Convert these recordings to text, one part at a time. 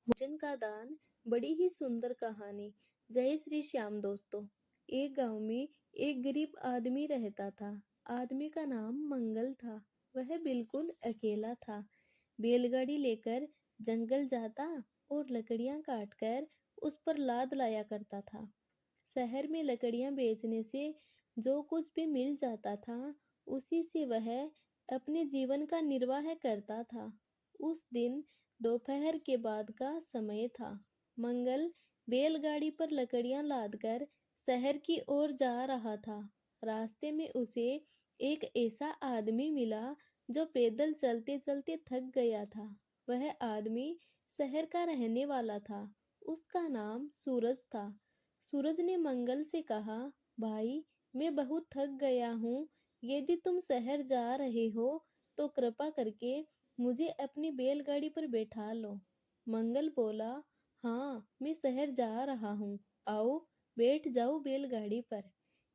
भोजन का दान बड़ी ही सुंदर कहानी। जय श्री श्याम दोस्तों। एक गांव में एक गरीब आदमी रहता था। आदमी का नाम मंगल था। वह बिल्कुल अकेला था। बैलगाड़ी लेकर जंगल जाता और लकड़ियां काटकर उस पर लाद लाया करता था। शहर में लकड़ियां बेचने से जो कुछ भी मिल जाता था उसी से वह अपने जीवन का निर्वाह करता था। उस दिन दोपहर के बाद का समय था। मंगल बैलगाड़ी पर लकड़ियां लादकर शहर की ओर जा रहा था। रास्ते में उसे एक ऐसा आदमी मिला जो पैदल चलते चलते थक गया था। वह आदमी शहर का रहने वाला था। उसका नाम सूरज था। सूरज ने मंगल से कहा, भाई, मैं बहुत थक गया हूँ। यदि तुम शहर जा रहे हो तो कृपा करके मुझे अपनी बैलगाड़ी पर बैठा लो। मंगल बोला, हाँ, मैं शहर जा रहा हूँ। आओ, बैठ जाओ बैलगाड़ी पर।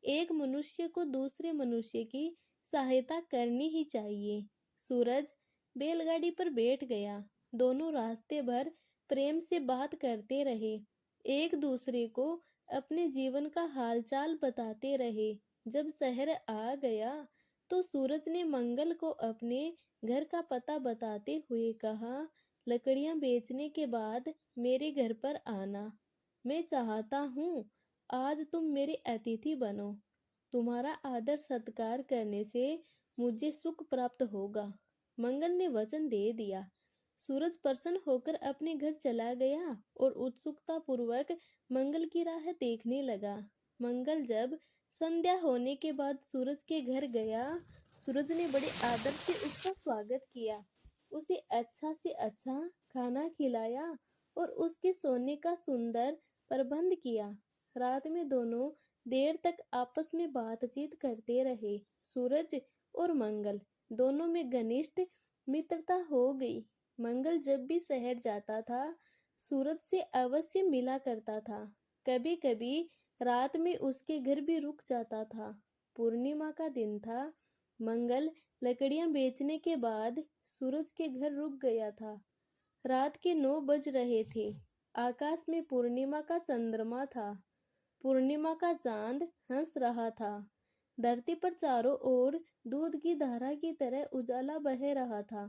एक मनुष्य को दूसरे मनुष्य की सहायता करनी ही चाहिए। सूरज बैलगाड़ी पर बैठ गया। दोनों रास्ते भर प्रेम से बात करते रहे। एक दूसरे को अपने जीवन का हालचाल बताते रहे। जब शहर आ गया तो सूरज ने मंगल को अपने घर का पता बताते हुए कहा, लकड़ियां बेचने के बाद मेरे घर पर आना। मैं चाहता हूँ आज तुम मेरे अतिथि बनो। तुम्हारा आदर सत्कार करने से मुझे सुख प्राप्त होगा। मंगल ने वचन दे दिया। सूरज प्रसन्न होकर अपने घर चला गया और उत्सुकता पूर्वक मंगल की राह देखने लगा। मंगल जब संध्या होने के बाद सूरज के घर गया, सूरज ने बड़े आदर से उसका स्वागत किया। उसे अच्छा से अच्छा खाना खिलाया और उसके सोने का सुंदर प्रबंध किया। रात में दोनों देर तक आपस में बातचीत करते रहे। सूरज और मंगल दोनों में घनिष्ठ मित्रता हो गई। मंगल जब भी शहर जाता था सूरज से अवश्य मिला करता था। कभी कभी रात में उसके घर भी रुक जाता था। पूर्णिमा का दिन था। मंगल लकड़ियां बेचने के बाद सूरज के घर रुक गया था। रात के 9 बज रहे थे। आकाश में पूर्णिमा का चंद्रमा था। पूर्णिमा का चांद हंस रहा था। धरती पर चारों ओर दूध की धारा की तरह उजाला बह रहा था।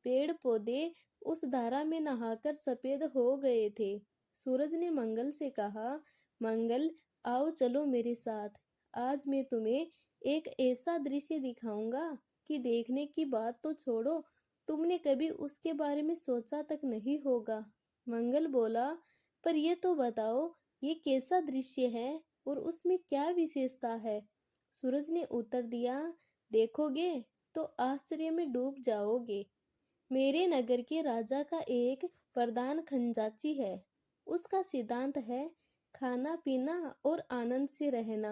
पेड़ पौधे उस धारा में नहाकर सफेद हो गए थे। सूरज ने मंगल से कहा, मंगल, आओ चलो मेरे साथ। आज मैं तुम्हें एक ऐसा दृश्य दिखाऊंगा कि देखने की बात तो छोड़ो, तुमने कभी उसके बारे में सोचा तक नहीं होगा। मंगल बोला, पर ये तो बताओ, ये कैसा दृश्य है और उसमें क्या विशेषता है? सूरज ने उत्तर दिया, देखोगे तो आश्चर्य में डूब जाओगे। मेरे नगर के राजा का एक प्रधान खंजाची है। उसका सिद्धांत है खाना पीना और आनंद से रहना।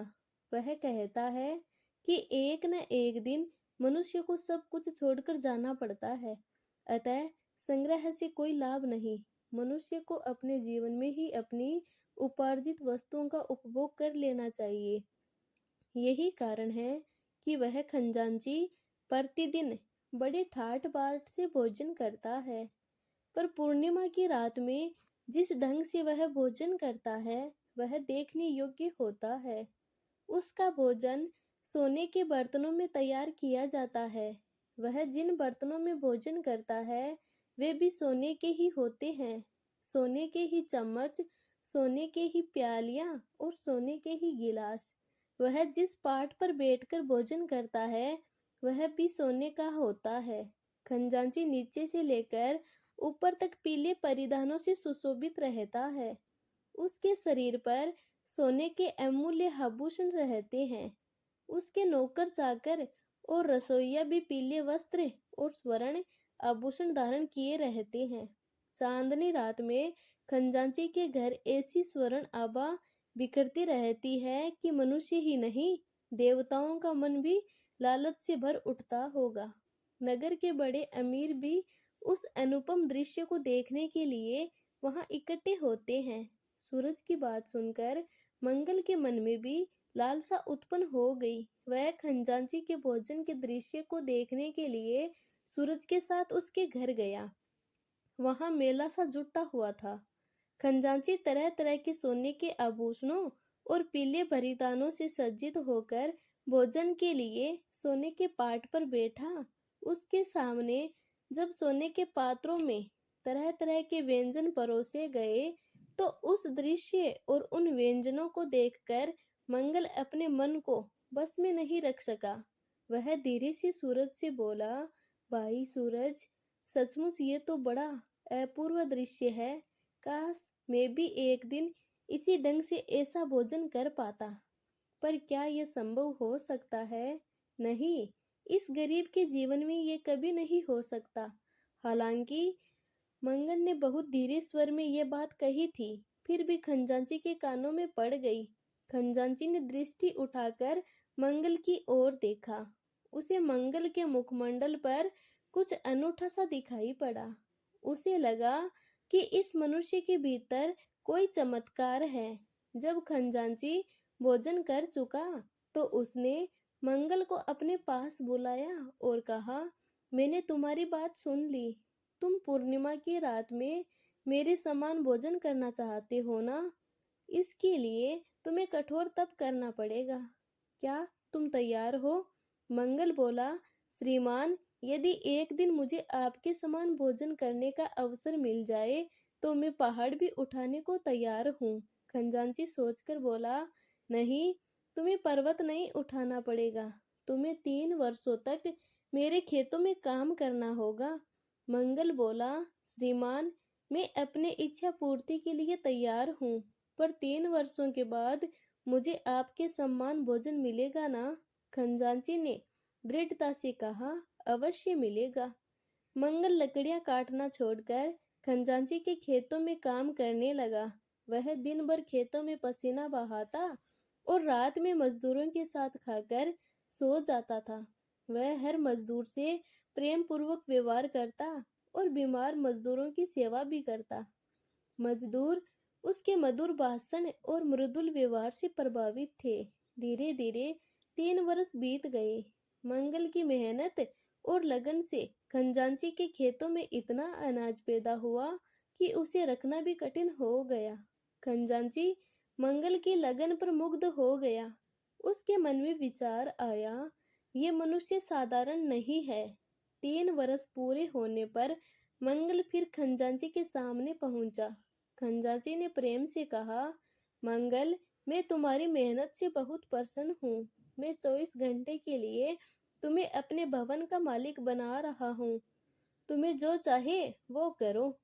वह कहता है कि एक न एक दिन मनुष्य को सब कुछ छोड़कर जाना पड़ता है। अतः संग्रह से कोई लाभ नहीं। मनुष्य को अपने जीवन में ही अपनी उपार्जित वस्तुओं का उपभोग कर लेना चाहिए। यही कारण है कि वह खजांची प्रतिदिन बड़े ठाट बाट से भोजन करता है। पर पूर्णिमा की रात में जिस ढंग से वह भोजन करता है वह देखने योग्य होता है। उसका भोजन सोने के बर्तनों में तैयार किया जाता है। वह जिन बर्तनों में भोजन करता है वे भी सोने के ही होते हैं। सोने के ही चम्मच, सोने के ही प्यालियां और सोने के ही गिलास। वह जिस पाट पर बैठकर भोजन करता है वह भी सोने का होता है। खजांची नीचे से लेकर ऊपर तक पीले परिधानों से सुशोभित रहता है। उसके शरीर पर सोने के अमूल्य आभूषण रहते हैं। उसके नौकर चाकर और रसोइया भी पीले वस्त्र और स्वर्ण आभूषण धारण किए रहते हैं। चांदनी रात में खजांची के घर ऐसी स्वर्ण आभा बिखरती रहती है कि मनुष्य ही नहीं देवताओं का मन भी लालच से भर उठता होगा। नगर के बड़े अमीर भी उस अनुपम दृश्य को देखने के लिए वहां इकट्ठे होते हैं। सूरज की बात सुनकर मंगल के मन में भी लालसा उत्पन्न हो गई। वह खजांची के भोजन के दृश्य को देखने के लिए सूरज के साथ उसके घर गया। वहां मेला सा जुटा हुआ था। खजांची तरह तरह के सोने के आभूषणों और पीले बलिदानों से सज्जित होकर भोजन के लिए सोने के पाट पर बैठा। उसके सामने जब सोने के पात्रों में तरह तरह के व्यंजन परोसे गए, तो उस दृश्य और उन व्यंजनों को देखकर मंगल अपने मन को बस में नहीं रख सका। वह धीरे से सूरज से बोला, भाई सूरज, सचमुच ये तो बड़ा अपूर्व दृश्य है। काश मैं भी एक दिन इसी ढंग से ऐसा भोजन कर पाता। पर क्या यह संभव हो सकता है? नहीं, इस गरीब के जीवन में ये कभी नहीं हो सकता। हालांकि मंगन ने बहुत धीरे स्वर में यह बात कही थी, फिर भी खजांची के कानों में पड़ गई। खजांची ने दृष्टि उठाकर मंगल की ओर देखा। उसे मंगल के मुखमंडल पर कुछ अनूठा सा दिखाई पड़ा। उसे लगा कि इस मनुष्य के भीतर कोई चमत्कार है। जब खजांची भोजन कर चुका, तो उसने मंगल को अपने पास बुलाया और कहा, मैंने तुम्हारी बात सुन ली। तुम पूर्णिमा की रात में मेरे समान भोजन करना चाहते हो ना? इसके लिए तुम्हें कठोर तप करना पड़ेगा। क्या तुम तैयार हो? मंगल बोला, श्रीमान, यदि एक दिन मुझे आपके समान भोजन करने का अवसर मिल जाए, तो मैं पहाड़ भी उठाने को तैयार हूँ। खजांची सोचकर बोला, नहीं, तुम्हें पर्वत नहीं उठाना पड़ेगा। तुम्हें 3 वर्षों तक मेरे खेतों में काम करना होगा। मंगल बोला, श्रीमान, मैं अपने इच्छा पूर्ति के लिए तैयार हूँ, पर 3 वर्षों के बाद मुझे आपके सम्मान भोजन मिलेगा ना? खजांची ने दृढ़ता से कहा, अवश्य मिलेगा। मंगल लकड़ियां काटना छोड़कर खजांची के खेतों में काम करने लगा। वह दिन भर खेतों में पसीना बहाता और रात में मजदूरों के साथ खाकर सो जाता था। वह हर मजदूर से प्रेम पूर्वक व्यवहार करता और बीमार मजदूरों की सेवा भी करता। मजदूर उसके मधुर भाषण और मृदुल व्यवहार से प्रभावित थे। धीरे धीरे 3 वर्ष बीत गए। मंगल की मेहनत और लगन से खजांची के खेतों में इतना अनाज पैदा हुआ कि उसे रखना भी कठिन हो गया। खजांची मंगल की लगन पर मुग्ध हो गया। उसके मन में विचार आया, ये मनुष्य साधारण नहीं है। 3 वर्ष पूरे होने पर मंगल फिर खजांची के सामने पहुंचा। खजांची ने प्रेम से कहा, मंगल, मैं तुम्हारी मेहनत से बहुत प्रसन्न हूँ। मैं 24 घंटे के लिए तुम्हें अपने भवन का मालिक बना रहा हूँ। तुम्हें जो चाहे वो करो,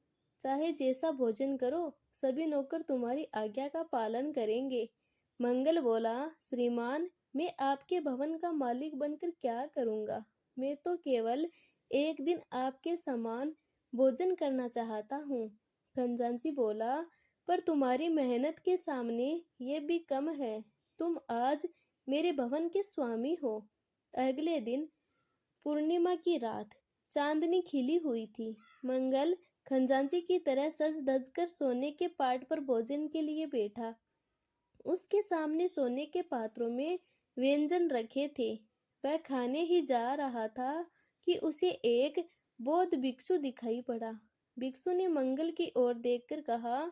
चाहे जैसा भोजन करो, सभी नौकर तुम्हारी आज्ञा का पालन करेंगे। मंगल बोला, श्रीमान, मैं आपके भवन का मालिक बनकर क्या करूँगा? मैं तो केवल एक दिन आपके समान भोजन करना चाहता हूँ। खजांची बोला, पर तुम्हारी मेहनत के सामने ये भी कम है। तुम आज मेरे भवन के स्वामी हो। अगले दिन पूर्णिमा की रात, चांदनी खिली हुई थी। मंगल खजांची की तरह सज धज कर सोने के पाट पर भोजन के लिए बैठा। उसके सामने सोने के पात्रों में व्यंजन रखे थे। वह खाने ही जा रहा था कि उसे एक बौद्ध भिक्षु दिखाई पड़ा। भिक्षु ने मंगल की ओर देखकर कहा,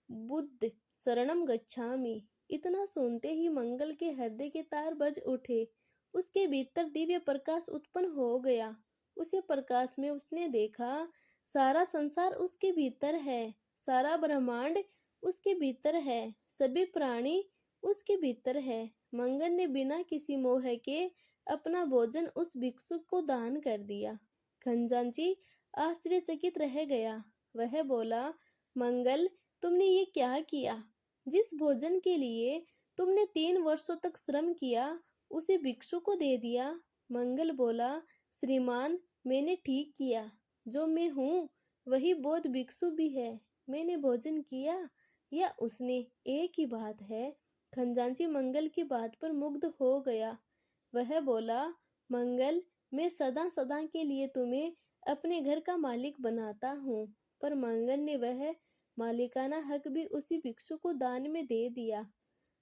बुद्ध शरणम गच्छामि। इतना सुनते ही मंगल के हृदय के तार बज उठे। उसके भीतर दिव्य प्रकाश उत्पन्न हो गया। उसे प्रकाश में उसने देखा, सारा संसार उसके भीतर है, सारा ब्रह्मांड उसके भीतर है, सभी प्राणी उसके भीतर है। मंगल ने बिना किसी मोह के अपना भोजन उस भिक्षु को दान कर दिया। खजांची आश्चर्यचकित रह गया। वह बोला, मंगल, तुमने ये क्या किया? जिस भोजन के लिए तुमने 3 वर्षों तक श्रम किया, उसे भिक्षु को दे दिया। मंगल बोला, श्रीमान, मैंने ठीक किया। जो मैं हूँ वही बौद्ध भिक्षु भी है। मैंने भोजन किया या उसने, एक ही बात है। खजांची मंगल की बात पर मुग्ध हो गया। वह बोला, मंगल, मैं सदा सदा के लिए तुम्हें अपने घर का मालिक बनाता हूँ। पर मंगल ने वह मालिकाना हक भी उसी भिक्षु को दान में दे दिया।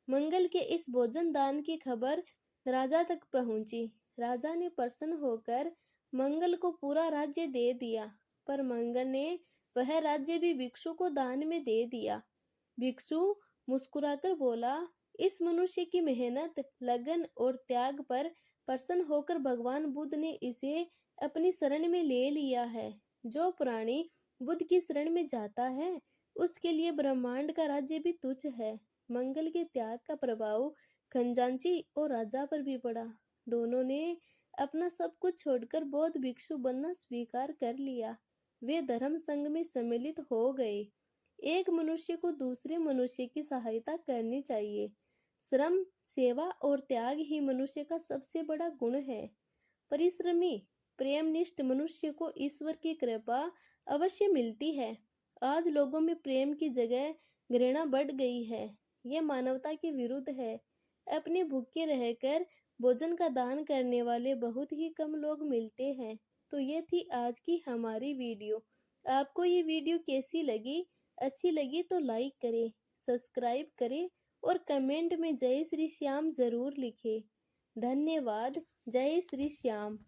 मंगल के इस भोजन दान की खबर राजा तक पहुंची। राजा ने प्रसन्न होकर मंगल को पूरा राज्य दे दिया। पर मंगल ने वह राज्य भी भिक्षु को दान में दे दिया। भिक्षु मुस्कुराकर बोला, इस मनुष्य की मेहनत, लगन और त्याग पर प्रसन्न होकर भगवान बुद्ध ने इसे अपनी शरण में ले लिया है। जो प्राणी बुद्ध की शरण में जाता है, उसके लिए ब्रह्मांड का राज्य भी तुच्छ है। मंगल के त्याग का प्रभाव खजांची और राजा पर भी पड़ा। दोनों ने अपना सब कुछ छोड़कर बौद्ध भिक्षु बनना स्वीकार कर लिया। वे धर्म संघ में सम्मिलित हो गए। एक मनुष्य को दूसरे मनुष्य की सहायता करनी चाहिए। श्रम, सेवा और त्याग ही मनुष्य का सबसे बड़ा गुण है। परिश्रमी, प्रेमनिष्ठ मनुष्य को ईश्वर की कृपा अवश्य मिलती है। आज लोगों में प्रेम की जगह घृणा बढ़ गई है। यह मानवता के विरुद्ध है। अपने भूखे रहकर भोजन का दान करने वाले बहुत ही कम लोग मिलते हैं। तो ये थी आज की हमारी वीडियो। आपको ये वीडियो कैसी लगी? अच्छी लगी तो लाइक करें, सब्सक्राइब करें और कमेंट में जय श्री श्याम जरूर लिखें। धन्यवाद। जय श्री श्याम।